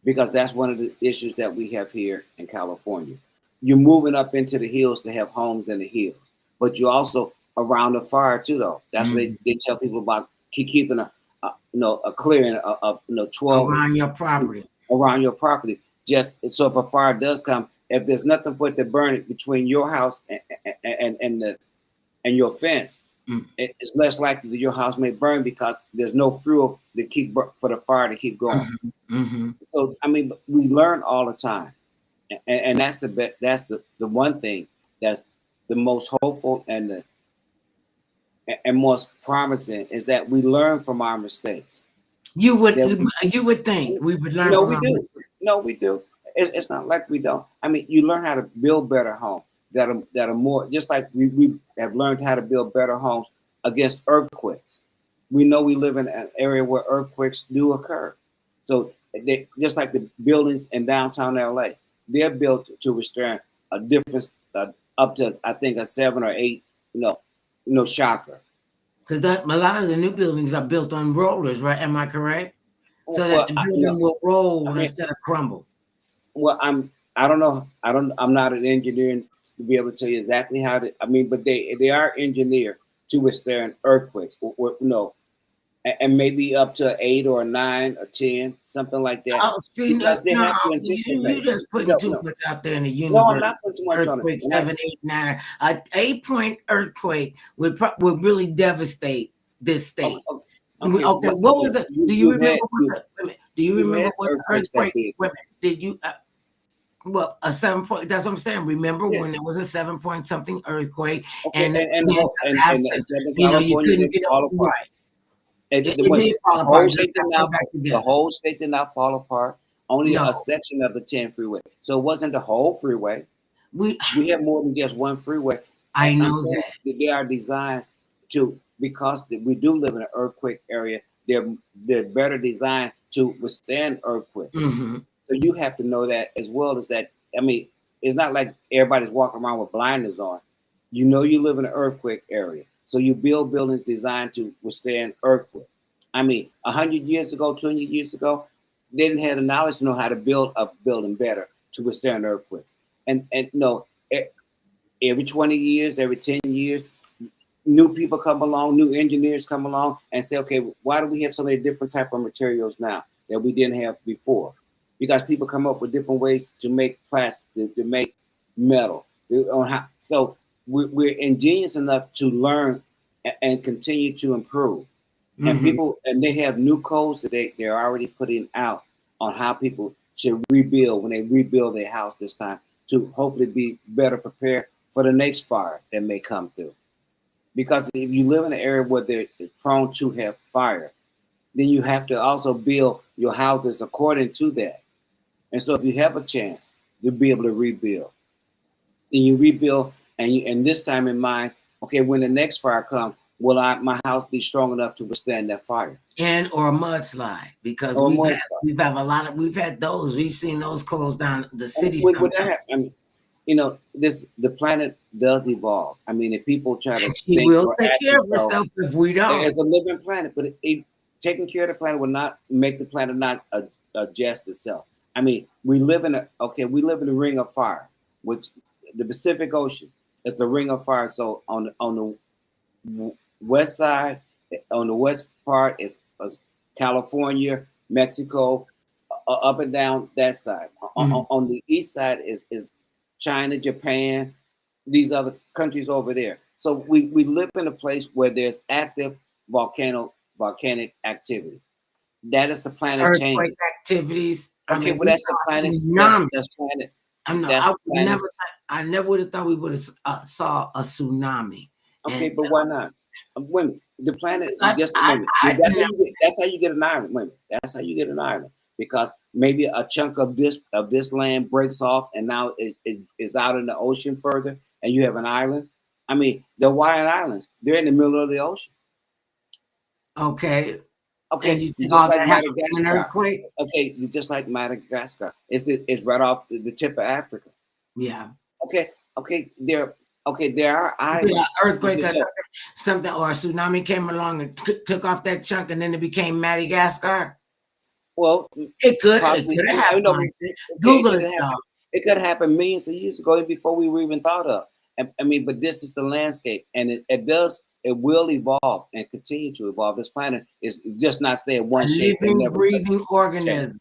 because that's one of the issues that we have here in California. You're moving up into the hills to have homes in the hills, but you're also around the fire too, though. That's what Mhm. they tell people about keeping a clearing of 12 Around your property. around your property. Just so if a fire does come, if there's nothing for it to burn it between your house and your fence, Mm. it's less likely that your house may burn because there's no fuel to keep for the fire to keep going. Mhm. Mhm. So I mean, we learn all the time, and that's the one thing that's the most hopeful and most promising is that we learn from our mistakes. You would That you would think we would learn no, from we our do. No, we do. It's not like we don't. I mean, you learn how to build better homes that are more just like we have learned how to build better homes against earthquakes. We know we live in an area where earthquakes do occur. So they just like the buildings in downtown LA, they're built to withstand a difference up to I think a 7 or 8, shocker. because that a lot of the new buildings are built on rollers, right? Am I correct? So that Well, the no, building will I roll mean, instead of crumble. well, I don't know. I'm not an engineer to be able to tell you exactly how to. I mean, but they are engineered to withstand earthquakes, and maybe up to 8 or 9 or 10, something like that, Oh, see, no, because they no, have to you anticipate. just putting No, too no, much out there in the no. I'm universe. not putting too much on it. Earthquake And I, 7, 8, 9, a 8-point earthquake would really devastate this okay, state. okay, Okay, once what was again, the? Do you you've had remember what you the? Wait a minute, do you you've remember had what the earthquakes that earthquake? big. Wait a minute, did you? Well, a 7 point. That's what I'm saying. Remember Yeah. when there was a 7 point something earthquake, Okay, and and then and collapsed, and Southern you California couldn't didn't get it fall apart. right. Wait a It minute. did fall The whole apart. Just state did got not. put back The together. whole state did not fall apart. Only No, a section of the 10 freeway. So it wasn't the whole freeway. we. We have more than just one freeway. And I I'm know saying that. that they are designed to because we do live in an earthquake area. They're better designed to withstand earthquakes. Hmm. So you have to know that as well as that. I mean, it's not like everybody's walking around with blinders on. You know you live in an earthquake area. So you build buildings designed to withstand earthquake. I mean, 100 years ago, 200 years ago, they didn't have the knowledge to know how to build a building better to withstand earthquakes. And no, every 20 years, every 10 years, new people come along, new engineers come along and say, okay, why do we have so many different type of materials now that we didn't have before? Because people come up with different ways to make plastic, to make metal. So we're ingenious enough to learn and continue to improve. And Hmm. people, and they have new codes that they're already putting out on how people should rebuild when they rebuild their house this time to hopefully be better prepared for the next fire that may come through. Because if you live in an area where they're prone to have fire, then you have to also build your houses according to that. And so if you have a chance to be able to rebuild, then you rebuild and this time in mind, okay, when the next fire comes, will my house be strong enough to withstand that fire? And or a mudslide because Or more fire? we've had a lot of we've had those. We've seen those close down the And city with that, sometimes. I mean, the planet does evolve. I mean, if people try to She think will or take act care as of though herself if we don't. it's a living planet, but taking care of the planet will not make the planet not adjust itself. I mean, we live in the ring of fire, which the Pacific Ocean is the ring of fire. So on the west side, on the west part is California, Mexico, up and down that side. Mhm. On the east side is China, Japan, these other countries over there. So we live in a place where there's active volcanic activity. That is the planet Earthquake changing. activities. I Okay, mean, well we that's the saw a planet. tsunami. That's planet. I know. That's planet. I never would have thought we would have saw a tsunami. Okay, And but why not? Women, the planet. Just a moment. I That's how never. you get. That's how you get an island. Women. That's how you get an island because maybe a chunk of this land breaks off and now it is out in the ocean further, and you have an island. I mean, the Hawaiian Islands. They're in the middle of the ocean. Okay. And Okay, you think just all like that happened from an Madagascar. earthquake? Okay, just like Madagascar. It's right off the tip of Africa. Yeah. Okay, okay, there are You think an islands. earthquake or something or a tsunami came along and took off that chunk and then it became Madagascar? Well, It possibly. could have I happened know. like that. Okay, Google it, y'all. it could happen millions of years ago, even before we were even thought of. I mean, but this is the landscape, and it will evolve and continue to evolve. This planet is just not stay in A one shape and living, never breathing change. organism.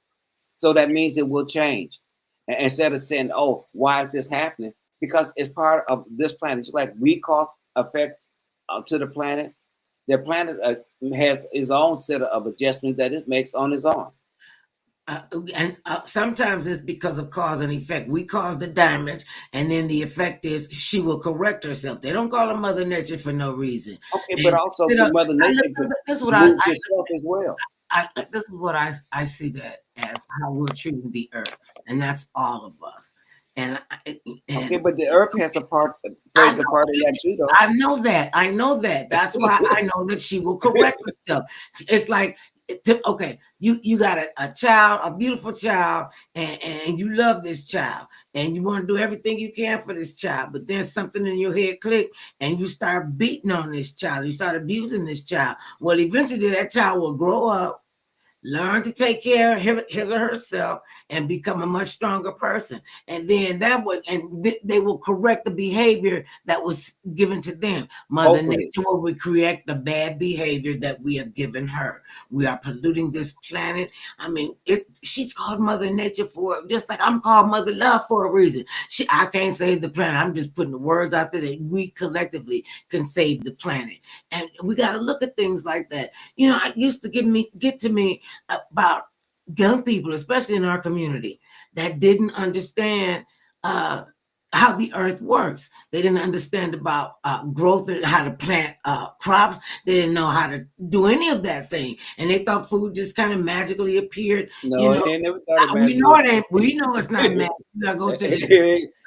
So that means it will change. Instead of saying, "Oh, why is this happening?" Because it's part of this planet. Just like we cause effect to the planet has its own set of adjustments that it makes on its own. Uh, and sometimes it's because of cause and effect. We cause the damage, and then the effect is she will correct herself. They don't call her Mother Nature for no reason. Okay, but And also you know, Mother Nature this is what moves itself as well. this is what I see that as how we're treating the earth, and that's all of us. And Okay, and but the Earth has a part I plays a know part in that too, though. I know that. I know that. That's why I know that she will correct herself. It's like, okay, you got a child, a beautiful child, and you love this child, and you want to do everything you can for this child, but then something in your head click, and you start beating on this child. You start abusing this child. Well, eventually that child will grow up, learn to take care of his or herself, and become a much stronger person, and then that would they will correct the behavior that was given to them. Mother Hopefully, Nature will correct the bad behavior that we have given her. We are polluting this planet. I mean, she's called Mother Nature for just like I'm called Mother Love for a reason. I can't save the planet. I'm just putting the words out there that we collectively can save the planet, and we got to look at things like that. I used to get to me about young people, especially in our community, that didn't understand uh, how the earth works. They didn't understand about growth and how to plant crops. They didn't know how to do any of that thing, and they thought food just kind of magically appeared. You no, know, they never thought about we know it. it ain't. We know it's not magic. You gotta go to the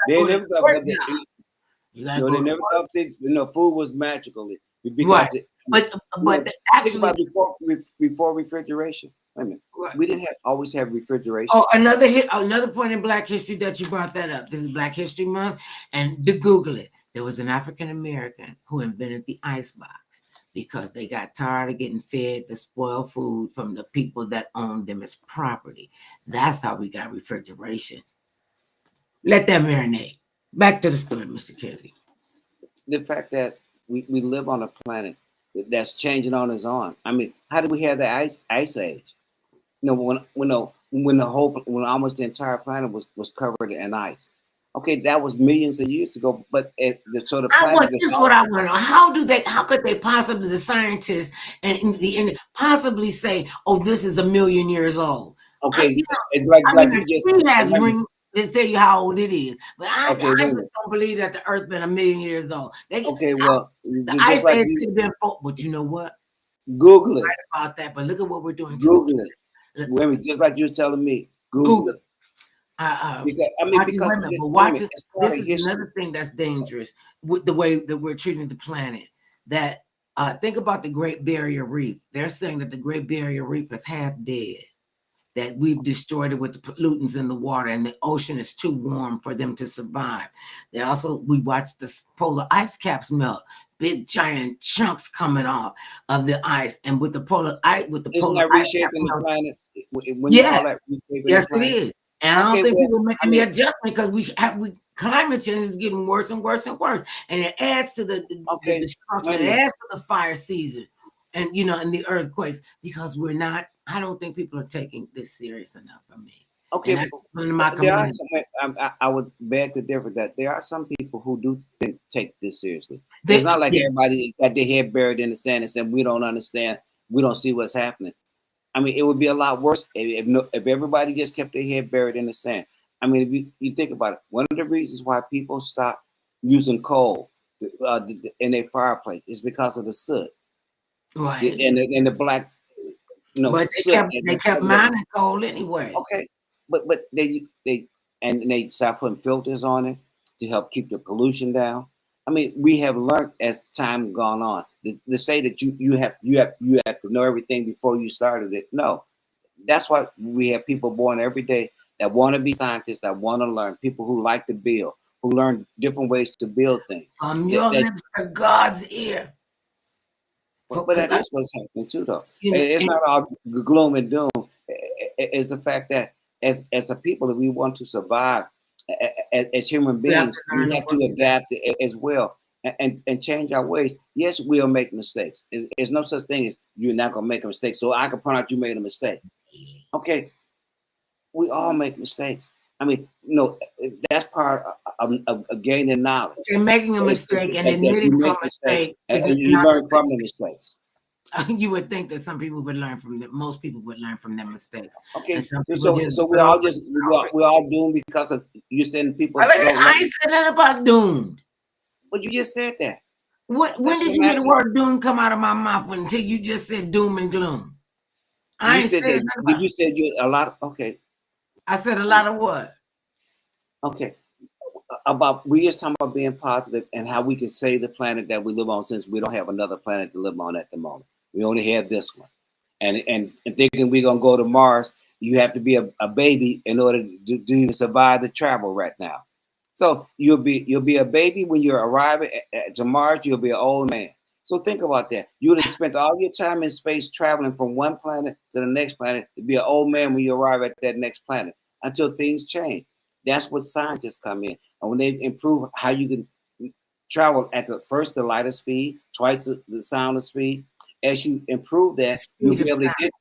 They go to the never thought court about job. that. You gotta No, go they to never work. thought that food was magical Right, because but think actually, about before refrigeration. Wait a minute, right. we didn't always have refrigeration. Oh, another point in Black history that you brought that up. This is Black History Month, and to Google it, there was an African American who invented the icebox because they got tired of getting fed the spoiled food from the people that owned them as property. That's how we got refrigeration. Let that marinate. Back to the story, Mr. Kennedy. The fact that we live on a planet that's changing on its own. I mean, how did we have the ice age? When almost the entire planet was covered in ice. Okay, that was millions of years ago, but so the planet This is itself. what I want to know. How could they possibly, the scientists and possibly say, oh, this is 1 million years old? Okay, You know, it's like I mean, you a just. tree has rings that tell you how old it is, but I Okay, wait a just minute. don't believe that the Earth been 1 million years old. Okay, well, The just ice like age you could have been, but you know what? Google it, About that, but look at what we're doing to the Google it. planet. Wait a minute, just like you was telling me, Google Google. it. Uh, Because I mean, Watching because women, but wait a minute, watching it's part this of is history. another thing that's dangerous with the way that we're treating the planet. That think about the Great Barrier Reef. They're saying that the Great Barrier Reef is half dead. That we've destroyed it with the pollutants in the water, and the ocean is too warm for them to survive. We watched the polar ice caps melt, big giant chunks coming off of the ice, and with the Isn't polar that ice cap reshaping the melt, planet? When you yeah, call that reshaping the yes, it planet? is. And I don't Okay, think well, people are I making the mean, adjustment because climate change is getting worse and worse and worse. And it adds to the okay, destruction, wait a it minute. adds to the fire season and and the earthquakes because I don't think people are taking this serious enough for me. And Okay, that's one of but my there are community. I would beg to differ that there are some people who do take this seriously. It's not like Yeah, everybody got their head buried in the sand and said we don't understand, we don't see what's happening. I mean, it would be a lot worse if everybody just kept their head buried in the sand. I mean, if you think about it, one of the reasons why people stop using coal in their fireplace is because of the soot right. and the black, But soot. they kept mining coal anyway. Okay, but they and they start putting filters on it to help keep the pollution down. I mean, we have learned as time gone on to say that you have to know everything before you started it. No, that's why we have people born every day that want to be scientists, that want to learn, people who like to build, who learn different ways to build things. From That, your that lips to God's ear. but Because that is what's happening too, though. It's and not all gloom and doom. It's the fact that as a people, that we want to survive as human we have beings, to learn we to have work to together. adapt as well and change our ways. Yes, we'll make mistakes. There's no such thing as you're not gonna make a mistake. So I can point out you made a mistake. Okay, we all make mistakes. I mean, that's part of gaining knowledge. Okay, making a So mistake and that you admitting to a make mistakes mistake and is you not learn from the mistakes. you would think that some people would learn from them. Most people would learn from their mistakes, and Okay, some people so just so we're go all over just it over. we're all doomed because of you saying people don't I learn. ain't said that about doomed. But you just said that. When That's did what you I'm hear the asking. word doom come out of my mouth until you just said doom and gloom? I You ain't said said that. nothing Did about you it. said you a lot? Okay, I said a lot of what? okay. About we just talking about being positive and how we can save the planet that we live on, since we don't have another planet to live on at the moment. We only have this one, and thinking we're gonna go to Mars, you have to be a baby in order to even survive the travel right now. So you'll be a baby when you're arriving to Mars. You'll be an old man. So think about that. You would have spent all your time in space traveling from one planet to the next planet to be an old man when you arrive at that next planet until things change. That's what scientists come in, and when they improve how you can travel at the first the light of speed, twice the sound of speed. As you improve The that, speed of sound.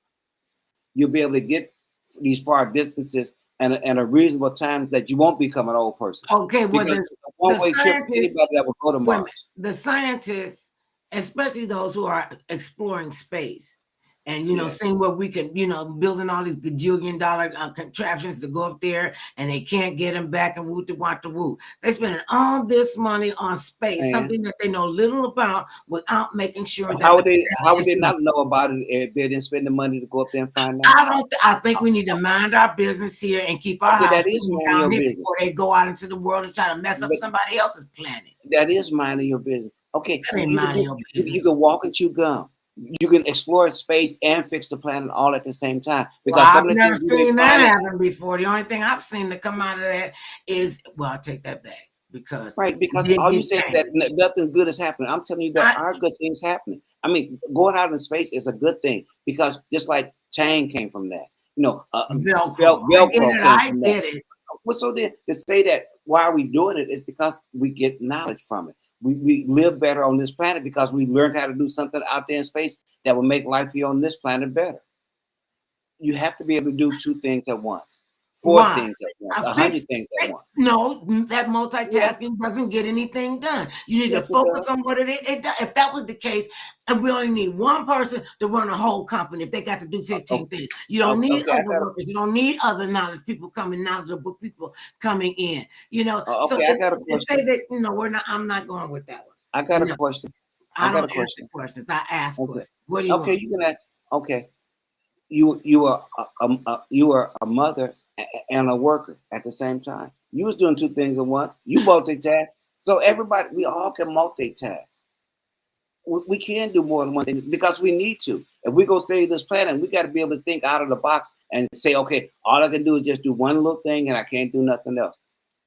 you'll be able to get these far distances and a reasonable time that you won't become an old person. Okay, well, Because it's a the one-way trip for scientists, anybody that will go to wait a minute, Mars. the scientists, especially those who are exploring space and Yeah. seeing where we can, building all these gajillion dollar contraptions to go up there and they can't get them back and woo to want to woo. They're spending all this money on space, And something that they know little about, without making sure that how the would they how would planet they is safe. not know about it if they didn't spend the money to go up there and find out? I don't. I think we need to mind our business here and keep our Okay, house that is minding down your here business. before they go out into the world and try to mess up But somebody else's planet. that is minding your business. Okay, That ain't you can minding do your you business. can walk and chew gum. You can explore space and fix the planet all at the same time Well, because I've some of the never things you may seen that find. happen before. The only thing I've seen to come out of that is, well, I'll take that back because Right, it because did all you get said is that changed. nothing good is happening. I'm telling you, there I, are good things happening. I mean, going out in space is a good thing because just like chain came from that, Velcro. I get Velcro it. came I from that. get it. Well, so then to say that why are we doing it is because we get knowledge from it. We live better on this planet because we learned how to do something out there in space that will make life here on this planet better. You have to be able to do two things at once, four Why? things at once, I a fix hundred things at it. once. No, that Yes, multitasking doesn't get anything done. You need to yes, it focus does. on what it does. If that was the case, and we only need one person to run a whole company, if they got to do 15 Oh, things, you don't need okay, I other got a workers. You don't need other knowledgeable people coming in. So okay, I got a to say question. that we're not. I'm not going with that one. I got a No, question. I I got don't a answer question. questions. I ask Okay. questions. What do you Okay, want? you can ask. Okay, you were a mother and a worker at the same time. You was doing two things at once. You multitask. So everybody, we all can multitask. We can do more than one thing because we need to. If we go save this planet, we got to be able to think out of the box and say, okay, all I can do is just do one little thing, and I can't do nothing else.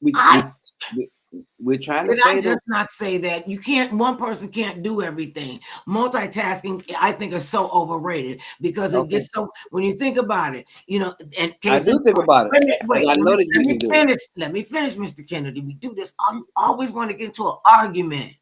We I we, we we're trying to Did I say the just not say that? You can't, one person can't do everything. Multitasking, I think, is so overrated because it okay. gets so, when you think about it, and I case in do think point, about it wait, because I know that let you me can do it. finish. Let me finish, Mr. Kennedy. We do this. You always want to get into an argument.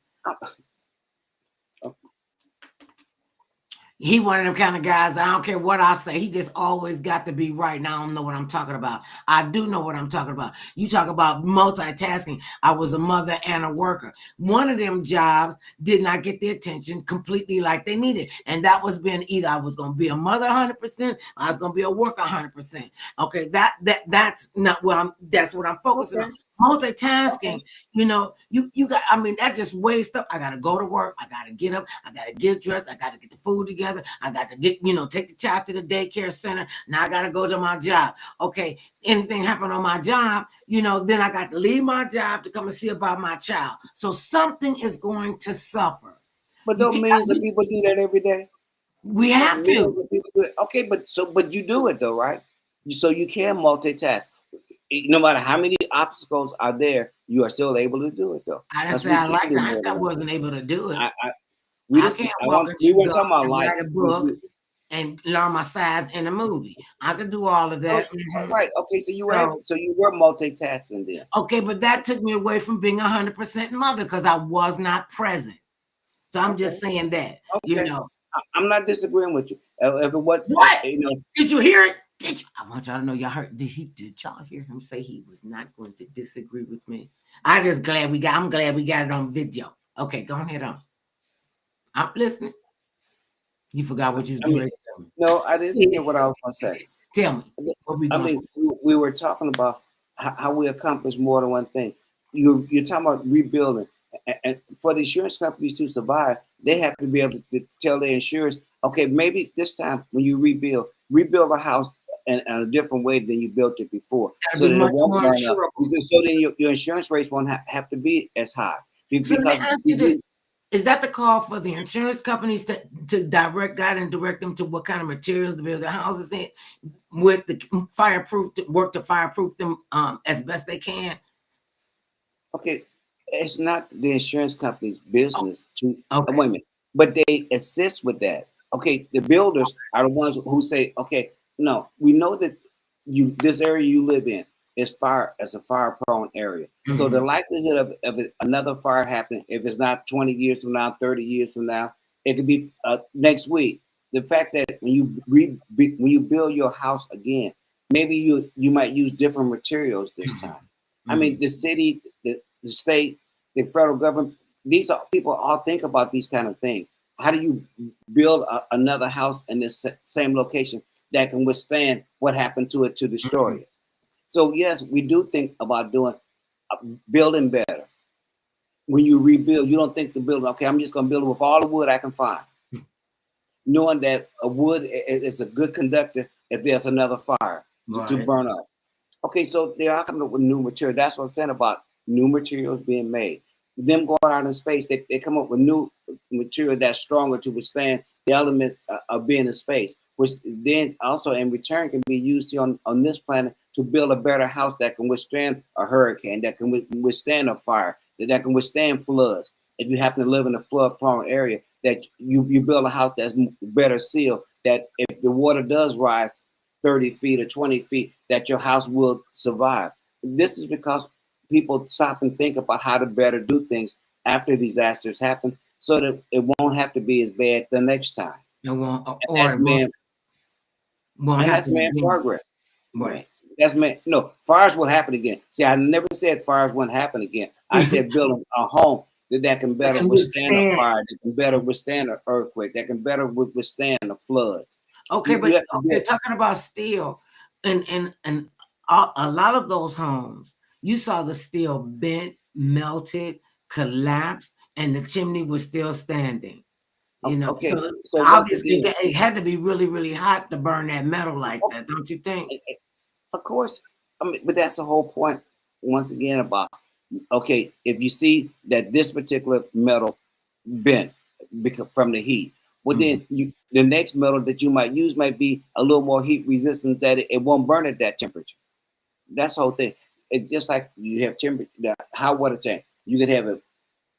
He one of them kind of guys that I don't care what I say. He just always got to be right. Now I don't know what I'm talking about. I do know what I'm talking about. You talk about multitasking. I was a mother and a worker. One of them jobs did not get the attention completely like they needed. And that was being either I was going to be a mother 100%, I was going to be a worker 100%. Okay, that's not what that's what I'm focusing Okay. on. multitasking, Okay. you got, I mean, that just wastes up. I gotta go to work, I gotta get up, I gotta get dressed, I gotta get the food together, I got to get, take the child to the daycare center. Now I gotta go to my job. Okay, anything happen on my job, then I got to leave my job to come and see about my child. So something is going to suffer. But You those can millions of people do that every day. We have Millions to. of people do it. Okay, but you do it though, right? So you can multitask. No matter how many obstacles are there, you are still able to do it though. I didn't Because say we I can liked do it. I more said I than one wasn't thing. able to do it. We I just can't I walk want and we chew weren't gum talking about and life. write a book and learn my sides in a movie. I could do all of Oh, that. right. Okay, so you were able, So, so you were multitasking then. okay, but that took me away from being 100% mother because I was not present. So I'm just Okay, saying that, okay. I'm not disagreeing with you. If it what What? you know, Did you hear it? Did you? I want y'all to know y'all heard. Did y'all hear him say he was not going to disagree with me? I'm glad we got it on video. Okay, go ahead on. I'm listening. You forgot what you was I mean, doing. Tell me. no, I didn't hear what I was going to say. Tell me what we I gonna say. mean, we were talking about how we accomplish more than one thing. You're talking about rebuilding, and for the insurance companies to survive, they have to be able to tell their insurers, okay, maybe this time when you rebuild a house in a different way than you built it before, Gotta so be that it much won't more burn up. insurable. So then your insurance rates won't have to be as high So let me because ask you this. we Is that the call for the insurance companies to direct guide and direct them to what kind of materials to build their houses in with the fireproof to work to fireproof them as best they can? okay, it's not the insurance company's Oh, business to okay. wait a minute, but they assist with that. Okay, the builders are the ones who say, okay, no, we know that this area you live in is a fire prone area. So the Mhm. likelihood of another fire happening, if it's not 20 years from now, 30 years from now, it could be next week. The fact that when you build your house again, maybe you might use different materials this Mhm. time. I mean, Mhm. the city, the state, the federal government, these are people all think about these kind of things. How do you build another house in this same location that can withstand what happened to it to destroy Mhm. it? So yes, we do think about doing building better. When you rebuild, you don't think the building. Okay, I'm just going to build it with all the wood I can find, knowing that a wood is a good conductor if there's another fire to Right. burn up. Okay, so they are coming up with new material. That's what I'm saying about new materials being made. Them going out in space, they come up with new material that's stronger to withstand the elements of being in space, which then also in return can be used here on this planet to build a better house that can withstand a hurricane, that can withstand a fire, that can withstand floods. If you happen to live in a flood prone area, that you build a house that's better sealed, that if the water does rise 30 feet or 20 feet, that your house will survive. This is because people stop and think about how to better do things after disasters happen so that it won't have to be as bad the next time. It won't, or That's it won't, man, won't and have that's to man be progress. Man, right. that's man. No, fires will happen again. See, I never said fires wouldn't happen again. I said building a home that can That better can withstand a withstand. fire, that can better withstand an earthquake, that can better withstand the floods. Okay, You but have to okay, build. talking about steel, and a lot of those homes, you saw the steel bent, melted, collapsed, and the chimney was still standing. Okay, So so once obviously again, it had to be really, really hot to burn that metal like that, don't you think? of course, I mean, but that's the whole point. Once again, about okay, if you see that this particular metal bent because from the heat, well, Mhm. then the next metal that you might use might be a little more heat resistant that it won't burn at that temperature. That's the whole thing. It's just like you have temperature, the hot water tank. You can have it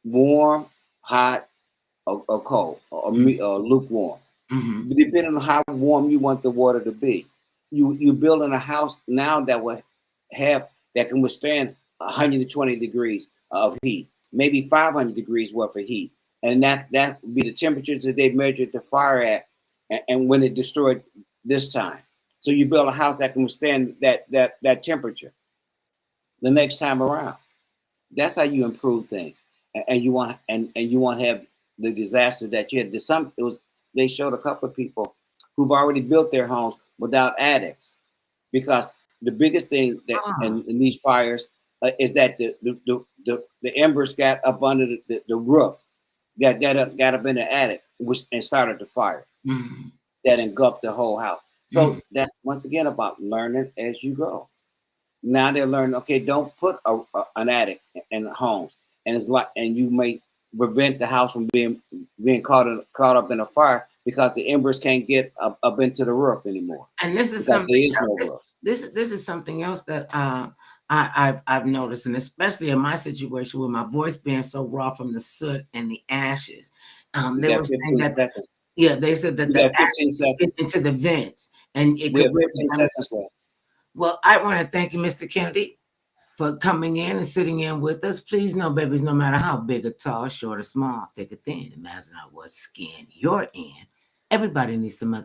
warm, hot, or cold, Mhm. or lukewarm Mhm. depending on how warm you want the water to be. You building a house now that will have that can withstand 120 degrees of heat, maybe 500 degrees worth of heat, and that would be the temperatures that they measured the fire at, and when it destroyed this time. So you build a house that can withstand that temperature the next time around. That's how you improve things, and you want to have the disaster that you had. They showed a couple of people who've already built their homes without attics because the biggest thing that Ah, in these fires is that the embers got up under the roof, got up in the attic, which and started the fire Mhm. that engulfed the whole house. Mhm. So that's once again about learning as you go. Now they're learning. Okay, don't put an attic in homes, and it's like, and you may prevent the house from being caught up in a fire because the embers can't get up into the roof anymore And this is because something there is else. no roof. This is something else that I've noticed, and especially in my situation with my voice being so raw from the soot and the ashes. We They were got saying 15 that, seconds. yeah, they said that We the got 15 ashes get seconds. into the vents and it We could have break 15 down. seconds left. Well, I want to thank you, Mr. Kennedy, for coming in and sitting in with us. Please know, babies, no matter how big or tall, short or small, thick or thin, it matters not what skin you're in. Everybody needs some